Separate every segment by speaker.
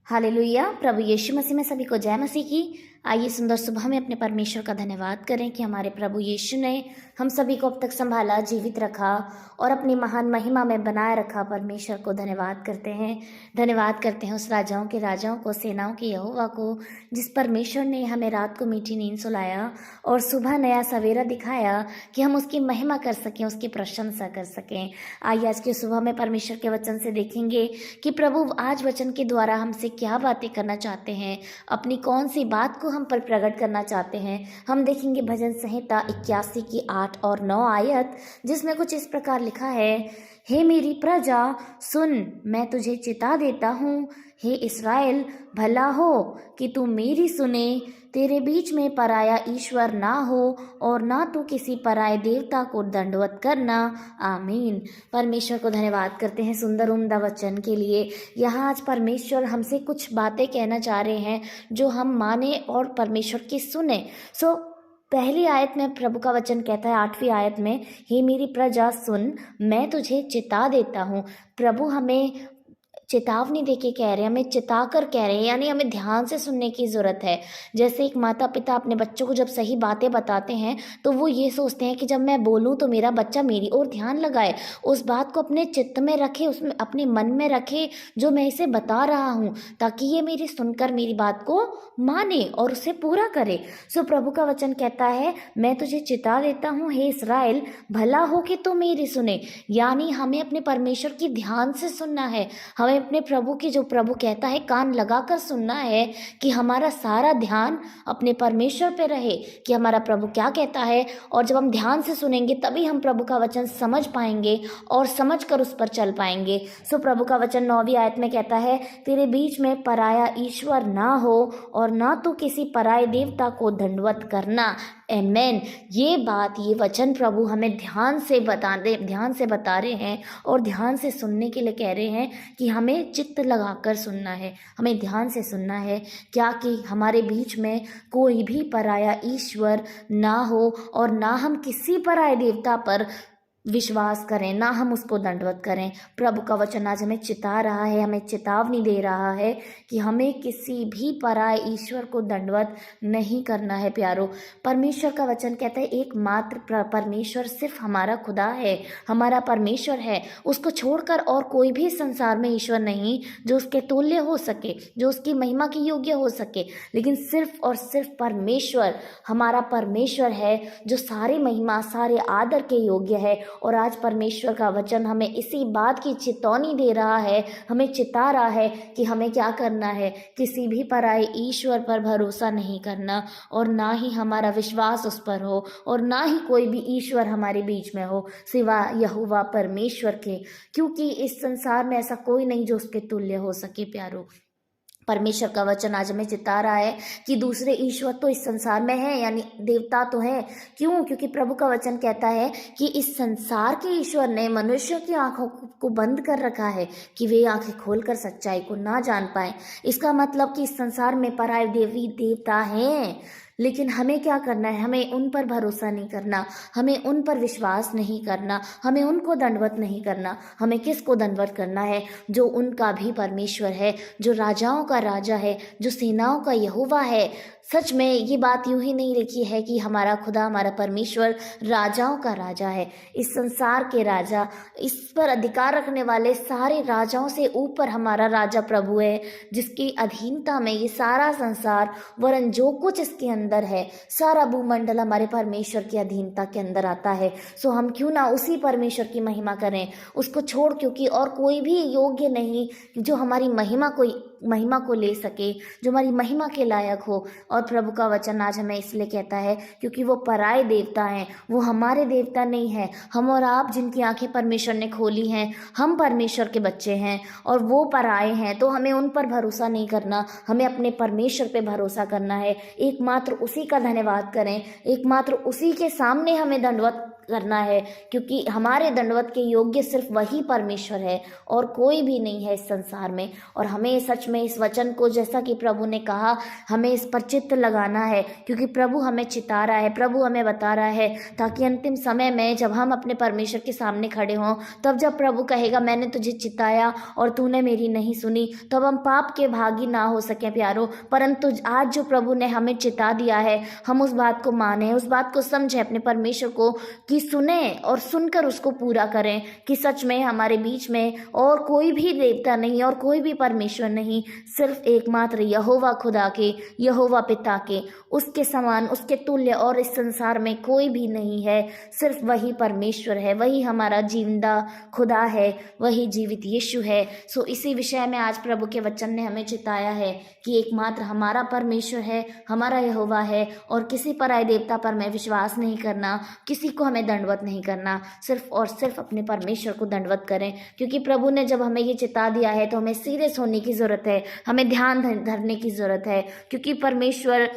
Speaker 1: Hallelujah. प्रभु यीशु मसीह में सभी को जय मसीह की। आइए सुंदर सुबह में अपने परमेश्वर का धन्यवाद करें कि हमारे प्रभु यीशु ने हम सभी को अब तक संभाला, जीवित रखा और अपनी महान महिमा में बनाए रखा। परमेश्वर को धन्यवाद करते हैं उस राजाओं के राजाओं को, सेनाओं के यहोवा को, जिस परमेश्वर ने हमें रात को मीठी नींद सुलाया और सुबह नया सवेरा दिखाया कि हम उसकी महिमा कर सकें, उसकी प्रशंसा कर सकें। आइए आज के सुबह में परमेश्वर के वचन से देखेंगे कि प्रभु आज वचन के द्वारा हमसे क्या बातें करना चाहते हैं, अपनी कौन सी बात को हम पर प्रकट करना चाहते हैं। हम देखेंगे भजन संहिता 81 की 8 और 9 आयत, जिसमें कुछ इस प्रकार लिखा है, हे मेरी प्रजा सुन, मैं तुझे चिता देता हूँ। हे इस्राएल, भला हो कि तू मेरी सुने। तेरे बीच में पराया ईश्वर ना हो और ना तू किसी पराये देवता को दंडवत करना। आमीन। परमेश्वर को धन्यवाद करते हैं सुंदर उम्दा वचन के लिए। यहाँ आज परमेश्वर हमसे कुछ बातें कहना चाह रहे हैं जो हम माने और परमेश्वर की सुने। पहली आयत में प्रभु का वचन कहता है, 8वीं आयत में, हे मेरी प्रजा सुन, मैं तुझे चिता देता हूँ। प्रभु हमें चेतावनी देके कह रहे हैं, हमें चिता कर कह रहे हैं, यानी हमें ध्यान से सुनने की ज़रूरत है। जैसे एक माता पिता अपने बच्चों को जब सही बातें बताते हैं तो वो ये सोचते हैं कि जब मैं बोलूँ तो मेरा बच्चा मेरी ओर ध्यान लगाए, उस बात को अपने चित्त में रखे, उसमें अपने मन में रखे जो मैं इसे बता रहा हूँ, ताकि ये मेरी सुनकर मेरी बात को माने और उसे पूरा करे। प्रभु का वचन कहता है, मैं तुझे चिता देता हूँ, हे इस्राएल, भला हो कि तू मेरी सुने। यानी हमें अपने परमेश्वर की ध्यान से सुनना है, हमें अपने प्रभु की, जो प्रभु कहता है, कान लगाकर सुनना है, कि हमारा सारा ध्यान अपने परमेश्वर पे रहे कि हमारा प्रभु क्या कहता है। और जब हम ध्यान से सुनेंगे तभी हम प्रभु का वचन समझ पाएंगे और समझकर उस पर चल पाएंगे। प्रभु का वचन 9वीं आयत में कहता है, तेरे बीच में पराया ईश्वर ना हो और ना तो किसी पराये देवता को दंडवत करना। आमेन। ये बात, ये वचन प्रभु हमें ध्यान से बता रहे हैं और ध्यान से सुनने के लिए कह रहे हैं कि हमें चित्त लगाकर सुनना है, हमें ध्यान से सुनना है, क्या कि हमारे बीच में कोई भी पराया ईश्वर ना हो और ना हम किसी पराये देवता पर विश्वास करें, ना हम उसको दंडवत करें। प्रभु का वचन आज हमें चिता रहा है, हमें चेतावनी दे रहा है कि हमें किसी भी पराये ईश्वर को दंडवत नहीं करना है। प्यारो, परमेश्वर का वचन कहता है, एकमात्र परमेश्वर सिर्फ हमारा खुदा है, हमारा परमेश्वर है। उसको छोड़कर और कोई भी संसार में ईश्वर नहीं जो उसके तुल्य हो सके, जो उसकी महिमा की योग्य हो सके। लेकिन सिर्फ और सिर्फ परमेश्वर, हमारा परमेश्वर है जो सारी महिमा, सारे आदर के योग्य है। और आज परमेश्वर का वचन हमें इसी बात की चेतावनी दे रहा है, हमें चिता रहा है कि हमें क्या करना है, किसी भी पराये ईश्वर पर भरोसा नहीं करना और ना ही हमारा विश्वास उस पर हो और ना ही कोई भी ईश्वर हमारे बीच में हो सिवा यहोवा परमेश्वर के, क्योंकि इस संसार में ऐसा कोई नहीं जो उसके तुल्य हो सके। प्यारो, परमेश्वर का वचन आज हमें चिता रहा है कि दूसरे ईश्वर तो इस संसार में है, यानी देवता तो है। क्यों? क्योंकि प्रभु का वचन कहता है कि इस संसार के ईश्वर ने मनुष्यों की आंखों को बंद कर रखा है कि वे आंखें खोलकर सच्चाई को ना जान पाए। इसका मतलब कि इस संसार में पराये देवी देवता हैं, लेकिन हमें क्या करना है? हमें उन पर भरोसा नहीं करना, हमें उन पर विश्वास नहीं करना, हमें उनको दंडवत नहीं करना। हमें किसको दंडवत करना है? जो उनका भी परमेश्वर है, जो राजाओं का राजा है, जो सेनाओं का यहोवा है। सच में ये बात यूं ही नहीं लिखी है कि हमारा खुदा, हमारा परमेश्वर राजाओं का राजा है, इस संसार के राजा, इस पर अधिकार रखने वाले सारे राजाओं से ऊपर हमारा राजा प्रभु है, जिसकी अधीनता में ये सारा संसार वरन जो कुछ इसके अंदर है, सारा भूमंडल हमारे परमेश्वर की अधीनता के अंदर आता है। हम क्यों ना उसी परमेश्वर की महिमा करें, उसको छोड़, क्योंकि और कोई भी योग्य नहीं जो हमारी महिमा को ले सके, जो हमारी महिमा के लायक हो। और प्रभु का वचन आज हमें इसलिए कहता है क्योंकि वो पराये देवता हैं, वो हमारे देवता नहीं है। हम और आप जिनकी आंखें परमेश्वर ने खोली हैं, हम परमेश्वर के बच्चे हैं और वो पराये हैं, तो हमें उन पर भरोसा नहीं करना, हमें अपने परमेश्वर पे भरोसा करना है। एकमात्र उसी का धन्यवाद करें, एकमात्र उसी के सामने हमें दंडवत करना है, क्योंकि हमारे दंडवत के योग्य सिर्फ वही परमेश्वर है और कोई भी नहीं है इस संसार में। और हमें सच में इस वचन को, जैसा कि प्रभु ने कहा, हमें इस पर चित्त लगाना है, क्योंकि प्रभु हमें चिता रहा है, प्रभु हमें बता रहा है, ताकि अंतिम समय में जब हम अपने परमेश्वर के सामने खड़े हों, तब जब प्रभु कहेगा मैंने तुझे चिताया और तूने मेरी नहीं सुनी, तब हम पाप के भागी ना हो सकें प्यारो। परंतु आज जो प्रभु ने हमें चिता दिया है, हम उस बात को माने, उस बात को समझें अपने परमेश्वर को, कि सुने और सुनकर उसको पूरा करें, कि सच में हमारे बीच में और कोई भी देवता नहीं और कोई भी परमेश्वर नहीं, सिर्फ एकमात्र यहोवा खुदा के, यहोवा पिता के, उसके समान, उसके तुल्य और इस संसार में कोई भी नहीं है। सिर्फ वही परमेश्वर है, वही हमारा जिंदा खुदा है, वही जीवित यीशु है। सो इसी विषय में आज प्रभु के वचन ने हमें चिताया है कि एकमात्र हमारा परमेश्वर है, हमारा यहोवा है, और किसी पराये देवता पर मैं विश्वास नहीं करना, किसी को हमें दंडवत नहीं करना, सिर्फ और सिर्फ अपने परमेश्वर को दंडवत करें। क्योंकि प्रभु ने जब हमें ये चिता दिया है तो हमें सीरियस होने की ज़रूरत है, हमें ध्यान धरने की ज़रूरत है, क्योंकि परमेश्वर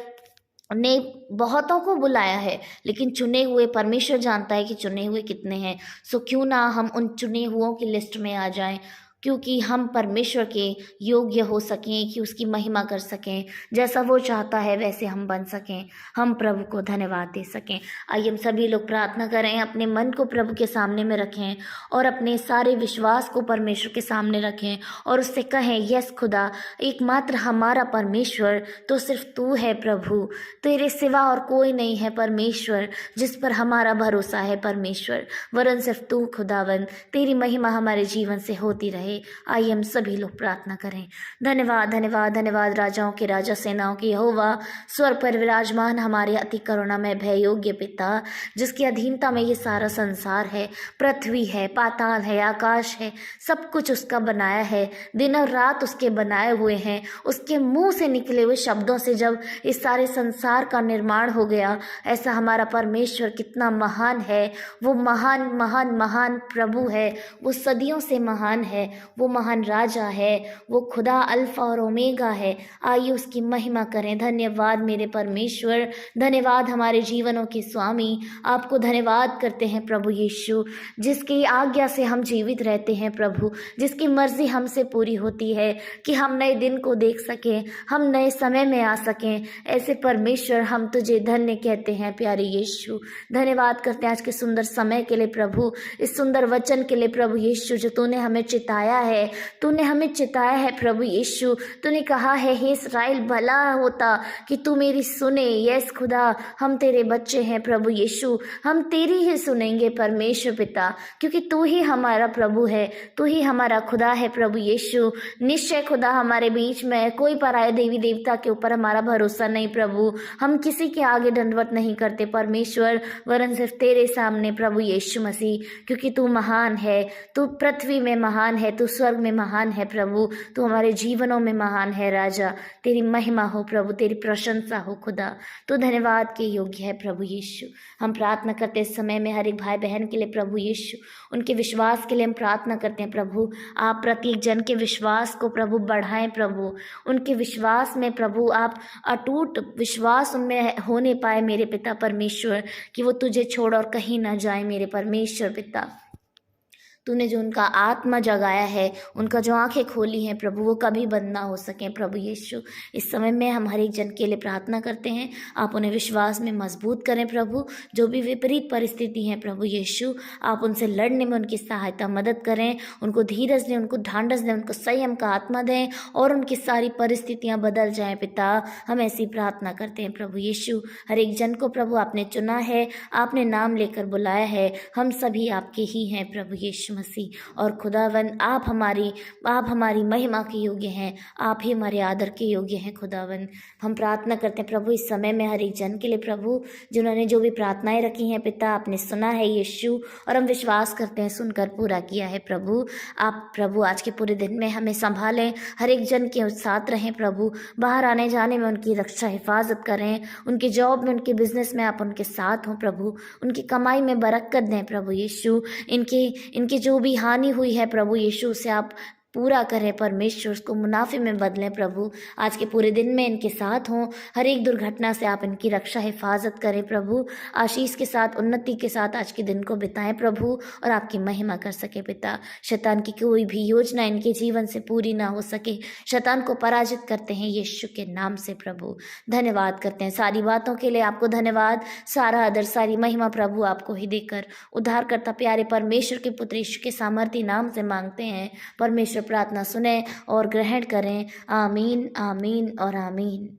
Speaker 1: ने बहुतों को बुलाया है, लेकिन चुने हुए परमेश्वर जानता है कि चुने हुए कितने हैं। सो क्यों ना हम उन चुने हुओं की लिस्ट में आ जाएं, क्योंकि हम परमेश्वर के योग्य हो सकें, कि उसकी महिमा कर सकें, जैसा वो चाहता है वैसे हम बन सकें, हम प्रभु को धन्यवाद दे सकें। आइए हम सभी लोग प्रार्थना करें, अपने मन को प्रभु के सामने में रखें और अपने सारे विश्वास को परमेश्वर के सामने रखें और उससे कहें, यस खुदा, एकमात्र हमारा परमेश्वर तो सिर्फ तू है प्रभु, तेरे सिवा और कोई नहीं है परमेश्वर जिस पर हमारा भरोसा है परमेश्वर, वरन सिर्फ तू खुदावन, तेरी महिमा हमारे जीवन से होती रहे। आइए हम सभी लोग प्रार्थना करें। धन्यवाद धन्यवाद धन्यवाद राजाओं के राजा, सेनाओं के यहोवा, स्वर्ग पर विराजमान हमारे अति करुणामय भय योग्य पिता, जिसकी अधीनता में ये सारा संसार है, पृथ्वी है, पाताल है, आकाश है, सब कुछ उसका बनाया है, दिन और रात उसके बनाए हुए हैं। उसके मुंह से निकले हुए शब्दों से जब इस सारे संसार का निर्माण हो गया, ऐसा हमारा परमेश्वर कितना महान है। वो महान महान महान प्रभु है, वो सदियों से महान है, वो महान राजा है, वो खुदा अल्फा और ओमेगा है। आइए उसकी महिमा करें। धन्यवाद मेरे परमेश्वर, धन्यवाद हमारे जीवनों के स्वामी, आपको धन्यवाद करते हैं प्रभु यीशु, जिसकी आज्ञा से हम जीवित रहते हैं प्रभु, जिसकी मर्जी हमसे पूरी होती है कि हम नए दिन को देख सकें, हम नए समय में आ सकें। ऐसे परमेश्वर हम तुझे धन्य कहते हैं प्यारे यीशु। धन्यवाद करते हैं आज के सुंदर समय के लिए प्रभु, इस सुंदर वचन के लिए प्रभु यीशु, जो तूने हमें चिताया है, तूने हमें चिताया है प्रभु यीशु। तूने कहा है, हे इस्राएल, भला होता कि तू मेरी सुने। यस खुदा, हम तेरे बच्चे हैं प्रभु यीशु, हम तेरी ही सुनेंगे परमेश्वर पिता, क्योंकि तू ही हमारा प्रभु है, तू ही हमारा खुदा है प्रभु यीशु। निश्चय खुदा, हमारे बीच में कोई पराये देवी देवता के ऊपर हमारा भरोसा नहीं प्रभु, हम किसी के आगे दंडवत नहीं करते परमेश्वर, वरन सिर्फ तेरे सामने प्रभु यीशु मसीह, क्योंकि तू महान है, तू पृथ्वी में महान है, तू स्वर्ग में महान है प्रभु, तू हमारे जीवनों में महान है राजा। तेरी महिमा हो प्रभु, तेरी प्रशंसा हो खुदा, तू धन्यवाद के योग्य है प्रभु यीशु। हम प्रार्थना करते इस समय में हर एक भाई बहन के लिए प्रभु यीशु, उनके विश्वास के लिए हम प्रार्थना करते हैं प्रभु। आप प्रत्येक जन के विश्वास को प्रभु बढ़ाएं प्रभु, उनके विश्वास में प्रभु आप अटूट विश्वास उनमें होने पाए मेरे पिता परमेश्वर, कि वो तुझे छोड़ और कहीं ना जाए मेरे परमेश्वर पिता। तूने जो उनका आत्मा जगाया है, उनका जो आंखें खोली हैं प्रभु, वो कभी बंद ना हो सकें प्रभु यीशु। इस समय में हम हर एक जन के लिए प्रार्थना करते हैं, आप उन्हें विश्वास में मजबूत करें प्रभु। जो भी विपरीत परिस्थिति हैं प्रभु यीशु, आप उनसे लड़ने में उनकी सहायता मदद करें, उनको धीरज दें, उनको ढांढस दें, उनको संयम का आत्मा दें और उनकी सारी परिस्थितियाँ बदल जाएँ पिता। हम ऐसी प्रार्थना करते हैं प्रभु यीशु। हर एक जन को प्रभु आपने चुना है, आपने नाम लेकर बुलाया है, हम सभी आपके ही हैं प्रभु यीशु मसीह। और खुदावन, आप हमारी महिमा के योग्य हैं, आप ही हमारे आदर के योग्य हैं खुदावन। हम प्रार्थना करते हैं प्रभु इस समय में हर एक जन के लिए प्रभु, जिन्होंने जो भी प्रार्थनाएं रखी हैं पिता, आपने सुना है यीशु, और हम विश्वास करते हैं सुनकर पूरा किया है प्रभु। आप प्रभु आज के पूरे दिन में हमें संभालें, हर एक जन के साथ रहें प्रभु, बाहर आने जाने में उनकी रक्षा हिफाजत करें, उनके जॉब में, उनके बिजनेस में आप उनके साथ हों प्रभु, उनकी कमाई में बरकत दें प्रभु यीशु। इनकी जो भी हानि हुई है प्रभु यीशु, से आप पूरा करें परमेश्वर, उसको मुनाफे में बदलें प्रभु। आज के पूरे दिन में इनके साथ हों, हर एक दुर्घटना से आप इनकी रक्षा हिफाजत करें प्रभु। आशीष के साथ, उन्नति के साथ आज के दिन को बिताएं प्रभु, और आपकी महिमा कर सके पिता। शैतान की कोई भी योजना इनके जीवन से पूरी ना हो सके, शैतान को पराजित करते हैं यीशु के नाम से प्रभु। धन्यवाद करते हैं सारी बातों के लिए, आपको धन्यवाद, सारा आदर, सारी महिमा प्रभु आपको ही देकर उद्धारकर्ता प्यारे परमेश्वर के पुत्र यीशु के सामर्थी नाम से मांगते हैं। परमेश्वर प्रार्थना सुने और ग्रहण करें। आमीन, आमीन और आमीन।